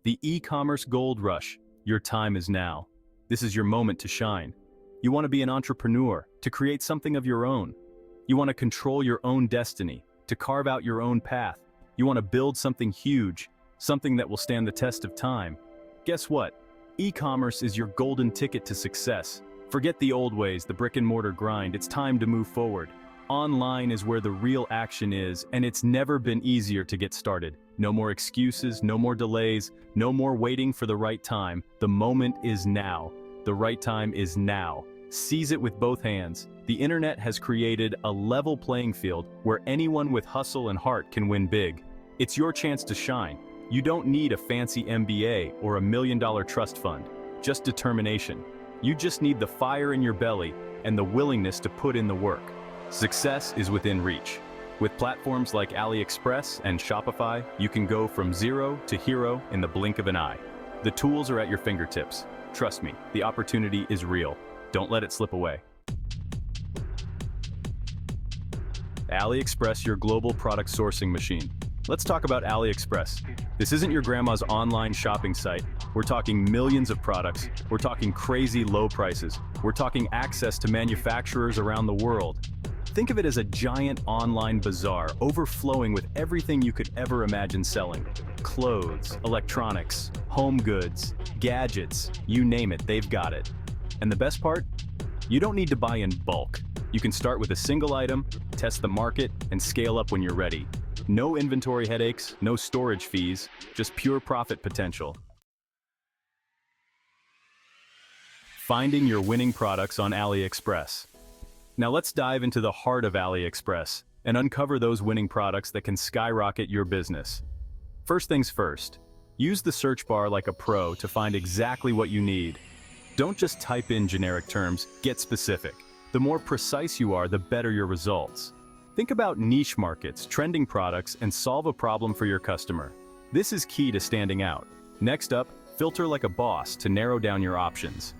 The e-commerce gold rush. Your time is now. This is your moment to shine. You want to be an entrepreneur, to create something of your own. You want to control your own destiny, to carve out your own path. You want to build something huge, something that will stand the test of time. Guess what? E-commerce is your golden ticket to success. Forget the old ways, the brick-and-mortar grind. It's time to move forward. Online is where the real action is, and it's never been easier to get started. No more excuses, no more delays, no more waiting for the right time. The moment is now. The right time is now. Seize it with both hands. The internet has created a level playing field where anyone with hustle and heart can win big. It's your chance to shine. You don't need a fancy MBA or $1 million trust fund, just determination. You just need the fire in your belly and the willingness to put in the work. Success is within reach. With platforms like AliExpress and Shopify, you can go from zero to hero in the blink of an eye. The tools are at your fingertips. Trust me, the opportunity is real. Don't let it slip away. AliExpress, your global product sourcing machine. Let's talk about AliExpress. This isn't your grandma's online shopping site. We're talking millions of products. We're talking crazy low prices. We're talking access to manufacturers around the world. Think of it as a giant online bazaar overflowing with everything you could ever imagine selling. Clothes, electronics, home goods, gadgets, you name it, they've got it. And the best part? You don't need to buy in bulk. You can start with a single item, test the market, and scale up when you're ready. No inventory headaches, no storage fees, just pure profit potential. Finding your winning products on AliExpress. Now let's dive into the heart of AliExpress and uncover those winning products that can skyrocket your business. First things first, use the search bar like a pro to find exactly what you need. Don't just type in generic terms, get specific. The more precise you are, the better your results. Think about niche markets, trending products, and solve a problem for your customer. This is key to standing out. Next up, filter like a boss to narrow down your options.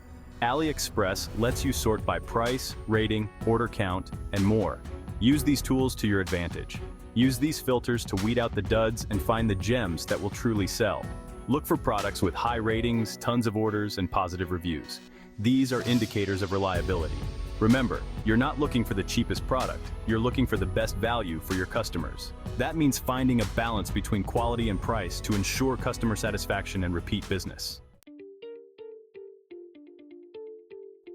AliExpress lets you sort by price, rating, order count, and more. Use these tools to your advantage. Use these filters to weed out the duds and find the gems that will truly sell. Look for products with high ratings, tons of orders, and positive reviews. These are indicators of reliability. Remember, you're not looking for the cheapest product, you're looking for the best value for your customers. That means finding a balance between quality and price to ensure customer satisfaction and repeat business.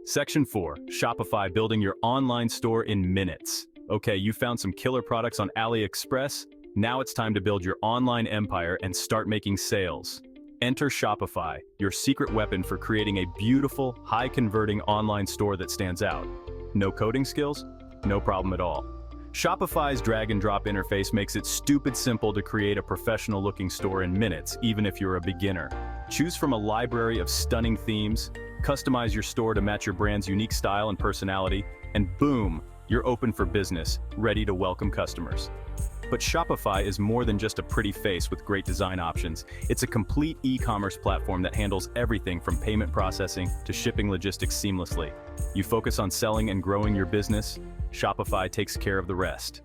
Section 4, Shopify, building your online store in minutes. Okay, you found some killer products on AliExpress. Now it's time to build your online empire and start making sales. Enter Shopify, your secret weapon for creating a beautiful, high-converting online store that stands out. No coding skills? No problem at all. Shopify's drag-and-drop interface makes it stupid simple to create a professional-looking store in minutes, even if you're a beginner. Choose from a library of stunning themes, customize your store to match your brand's unique style and personality, and boom, you're open for business, ready to welcome customers. But Shopify is more than just a pretty face with great design options. It's a complete e-commerce platform that handles everything from payment processing to shipping logistics seamlessly. You focus on selling and growing your business, Shopify takes care of the rest.